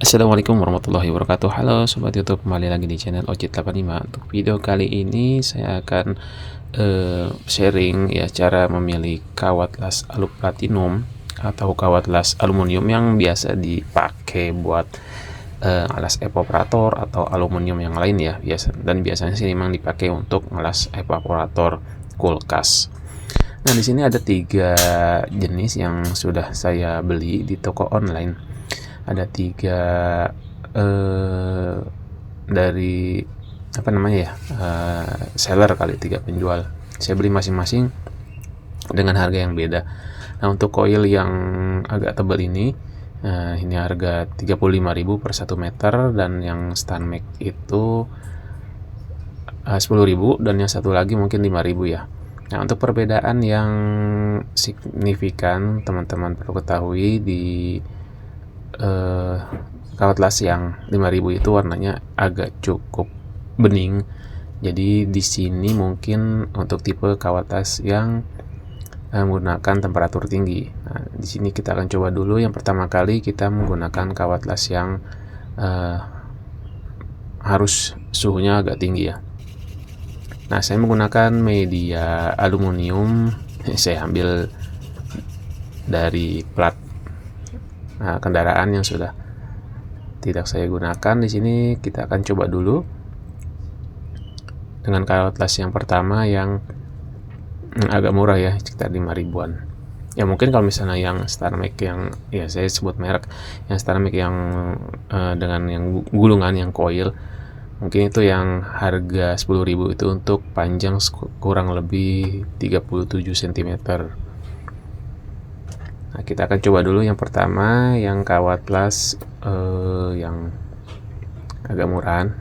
Assalamualaikum warahmatullahi wabarakatuh. Halo Sobat YouTube, kembali lagi di channel Ojit85. Untuk video kali ini saya akan sharing ya cara memilih kawat las alu platinum atau kawat las aluminium yang biasa dipakai buat alas evaporator atau aluminium yang lain ya, biasanya sih memang dipakai untuk alas evaporator kulkas. Nah, di sini ada 3 jenis yang sudah saya beli di toko online. Ada 3 dari apa namanya ya, seller kali, 3 penjual. Saya beli masing-masing dengan harga yang beda. Nah, untuk coil yang agak tebal ini harga 35.000 per 1 meter, dan yang Stanmec itu 10.000, dan yang satu lagi mungkin 5.000 ya. Nah, untuk perbedaan yang signifikan teman-teman perlu ketahui, di kawat las yang 5.000 itu warnanya agak cukup bening. Jadi di sini mungkin untuk tipe kawat las yang menggunakan temperatur tinggi. Nah, di sini kita akan coba dulu. Yang pertama kali kita menggunakan kawat las yang harus suhunya agak tinggi ya. Nah, saya menggunakan media aluminium. Saya ambil dari plat kendaraan yang sudah tidak saya gunakan. Di sini kita akan coba dulu dengan kawat las yang pertama yang agak murah ya, sekitar 5.000-an. Ya mungkin kalau misalnya yang Stanmec yang ya saya sebut merek, yang Stanmec yang dengan yang gulungan yang coil, mungkin itu yang harga 10.000 itu untuk panjang kurang lebih 37 cm. Nah, kita akan coba dulu yang pertama, yang kawat las yang agak murahan,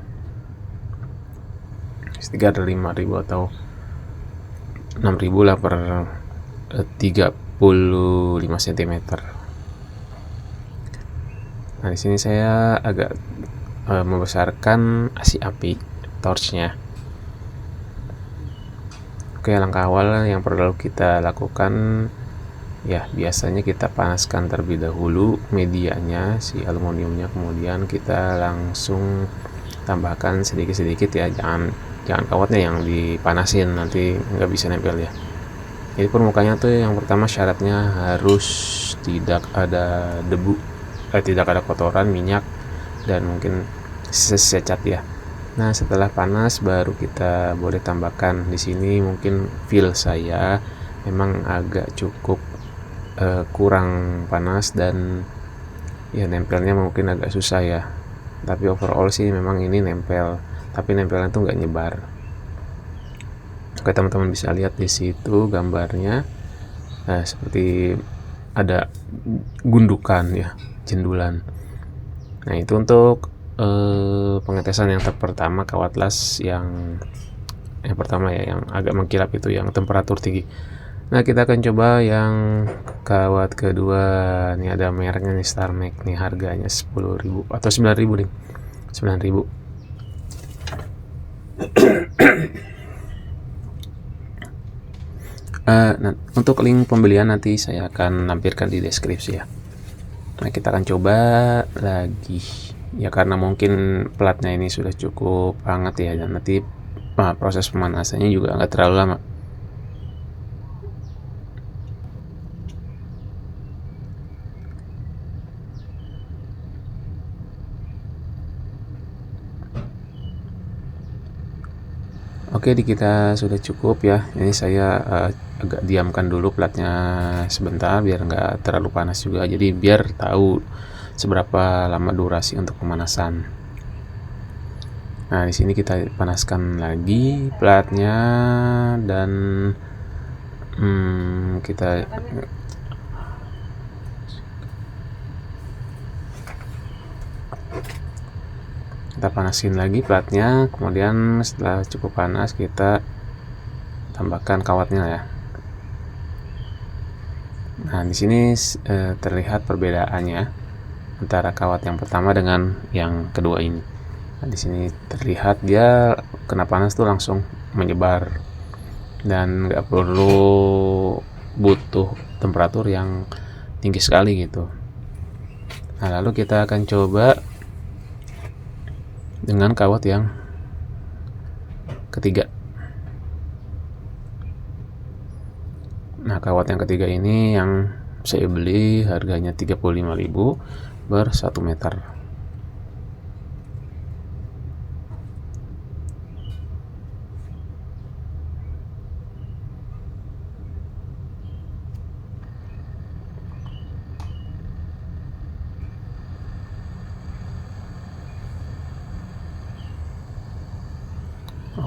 sekitar 5.000 atau 6.000 lah per 35 cm. Nah, di sini saya agak membesarkan asi api torchnya. Oke, langkah awal yang perlu kita lakukan ya, biasanya kita panaskan terlebih dahulu medianya, si aluminiumnya, kemudian kita langsung tambahkan sedikit-sedikit ya, jangan kawatnya yang dipanasin, nanti nggak bisa nempel ya. Jadi permukaannya tuh yang pertama syaratnya harus tidak ada debu, tidak ada kotoran, minyak, dan mungkin secat ya. Nah, setelah panas baru kita boleh tambahkan. Di sini mungkin feel saya memang agak cukup kurang panas, dan ya nempelnya mungkin agak susah ya, tapi overall sih memang ini nempel, tapi nempelnya tuh nggak nyebar. Oke, teman-teman bisa lihat di situ gambarnya, seperti ada gundukan ya, jendulan. Nah, itu untuk pengetesan yang pertama, kawat las yang pertama ya, yang agak mengkilap itu yang temperatur tinggi. Nah, kita akan coba yang kawat kedua. Ini ada mereknya nih, Stanmec nih, harganya 10.000 atau 9.000 nih. 9.000. Nah, untuk link pembelian nanti saya akan lampirkan di deskripsi ya. Nah, kita akan coba lagi ya, karena mungkin platnya ini sudah cukup hangat ya, dan nanti proses pemanasannya juga nggak terlalu lama. Oke, di kita sudah cukup ya. Ini saya agak diamkan dulu platnya sebentar biar nggak terlalu panas juga. Jadi biar tahu seberapa lama durasi untuk pemanasan. Nah, di sini kita panaskan lagi platnya, dan kita panasin lagi platnya. Kemudian setelah cukup panas kita tambahkan kawatnya ya. Nah, di sini terlihat perbedaannya antara kawat yang pertama dengan yang kedua ini. Nah, di sini terlihat dia kena panas tuh langsung menyebar, dan nggak perlu butuh temperatur yang tinggi sekali gitu. Nah, lalu kita akan coba dengan kawat yang ketiga. Nah, kawat yang ketiga ini yang saya beli harganya 35.000 ber 1 meter.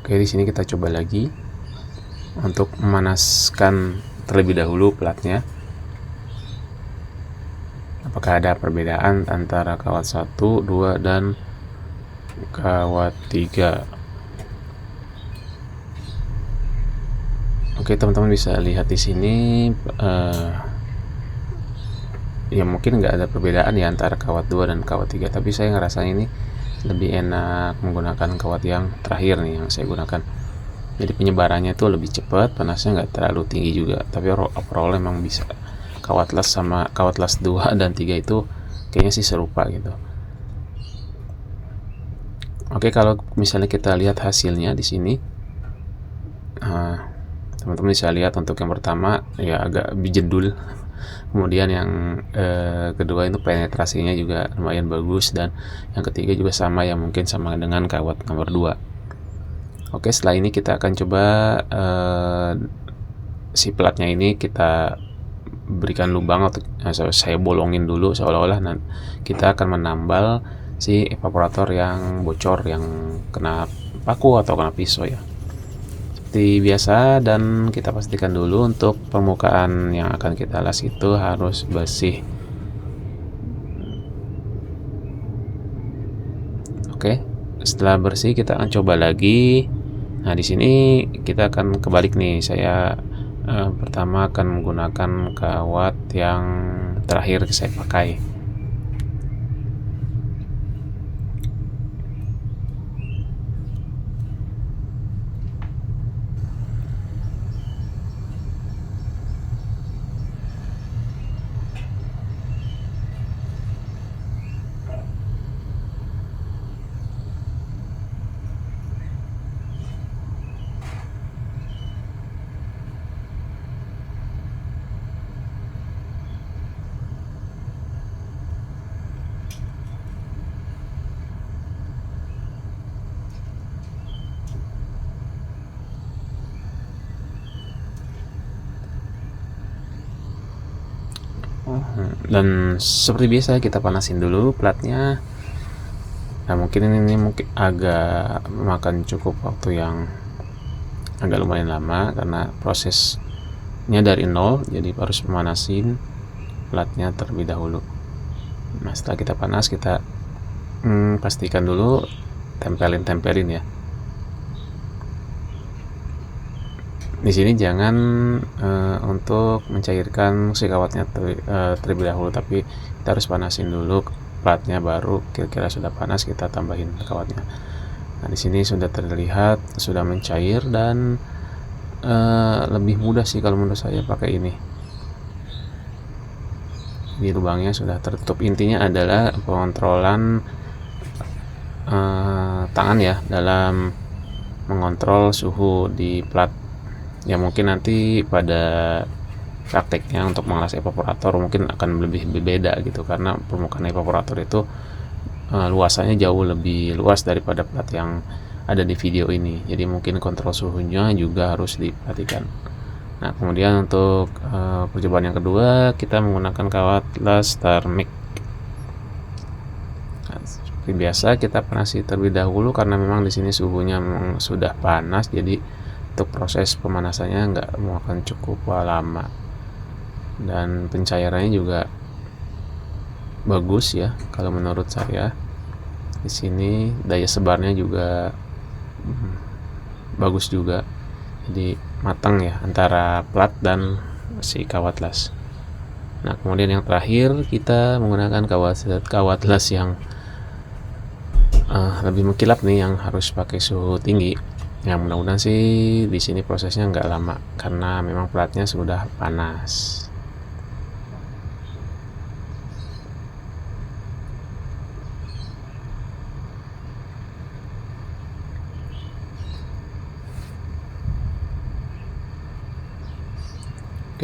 Oke, di sini kita coba lagi untuk memanaskan terlebih dahulu platnya. Apakah ada perbedaan antara kawat 1, 2 dan kawat 3? Oke, teman-teman bisa lihat di sini ya mungkin nggak ada perbedaan ya antara kawat 2 dan kawat 3, tapi saya ngerasa ini lebih enak menggunakan kawat yang terakhir nih yang saya gunakan. Jadi penyebarannya itu lebih cepat, panasnya nggak terlalu tinggi juga, tapi overall emang bisa. Kawat las sama kawat las 2 dan 3 itu kayaknya sih serupa gitu. Oke, kalau misalnya kita lihat hasilnya di sini, teman-teman bisa lihat untuk yang pertama ya agak bijendul. Kemudian yang kedua itu penetrasinya juga lumayan bagus, dan yang ketiga juga sama ya, mungkin sama dengan kawat nomor 2. Oke, setelah ini kita akan coba si platnya ini kita berikan lubang atau saya bolongin dulu seolah-olah kita akan menambal si evaporator yang bocor, yang kena paku atau kena pisau ya. Seperti biasa, dan kita pastikan dulu untuk permukaan yang akan kita las itu harus bersih. Oke, setelah bersih kita akan coba lagi. Nah, di sini kita akan kebalik nih. Saya pertama akan menggunakan kawat yang terakhir saya pakai. Dan seperti biasa kita panasin dulu platnya. Nah, mungkin ini mungkin agak memakan cukup waktu yang agak lumayan lama karena prosesnya dari nol, jadi harus memanasin platnya terlebih dahulu. Nah, setelah kita panas, kita pastikan dulu tempelin ya. Di sini jangan untuk mencairkan si kawatnya terlebih dahulu, tapi kita harus panasin dulu platnya, baru kira-kira sudah panas kita tambahin kawatnya. Nah, di sini sudah terlihat sudah mencair, dan lebih mudah sih kalau menurut saya pakai ini. Di lubangnya sudah tertutup. Intinya adalah pengontrolan tangan ya dalam mengontrol suhu di plat. Ya mungkin nanti pada prakteknya untuk mengelas evaporator mungkin akan lebih beda gitu, karena permukaan evaporator itu luasannya jauh lebih luas daripada plat yang ada di video ini, jadi mungkin kontrol suhunya juga harus diperhatikan. Nah, kemudian untuk percobaan yang kedua kita menggunakan kawat las thermic. Nah, seperti biasa kita panasi terlebih dahulu karena memang di sini suhunya memang sudah panas, jadi untuk proses pemanasannya nggak memakan cukup lama, dan pencairannya juga bagus ya kalau menurut saya. Di sini daya sebarnya juga bagus juga, jadi matang ya antara plat dan si kawat las. Nah, kemudian yang terakhir kita menggunakan kawat las yang lebih mengkilap nih, yang harus pakai suhu tinggi. Ya, mudah-mudahan sih di sini prosesnya nggak lama karena memang platnya sudah panas.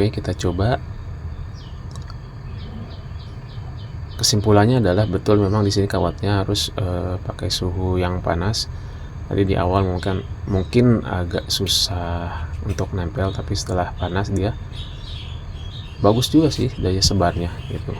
Oke, kita coba. Kesimpulannya adalah betul memang di sini kawatnya harus pakai suhu yang panas. Tadi di awal mungkin agak susah untuk nempel, tapi setelah panas dia bagus juga sih daya sebarnya gitu.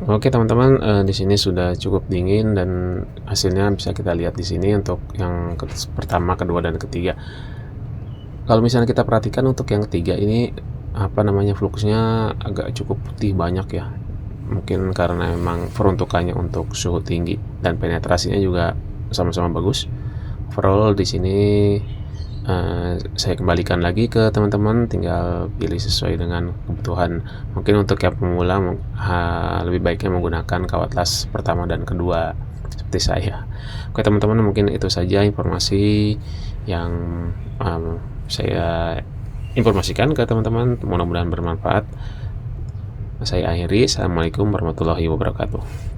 Oke teman-teman, di sini sudah cukup dingin dan hasilnya bisa kita lihat di sini untuk yang pertama, kedua, dan ketiga. Kalau misalnya kita perhatikan untuk yang ketiga ini fluxnya agak cukup putih banyak ya. Mungkin karena memang peruntukannya untuk suhu tinggi dan penetrasinya juga sama-sama bagus. Overall di sini saya kembalikan lagi ke teman-teman, tinggal pilih sesuai dengan kebutuhan. Mungkin untuk yang pemula lebih baiknya menggunakan kawat las pertama dan kedua seperti saya. Oke teman-teman, mungkin itu saja informasi yang saya informasikan ke teman-teman, mudah-mudahan bermanfaat. Saya akhiri. Assalamualaikum warahmatullahi wabarakatuh.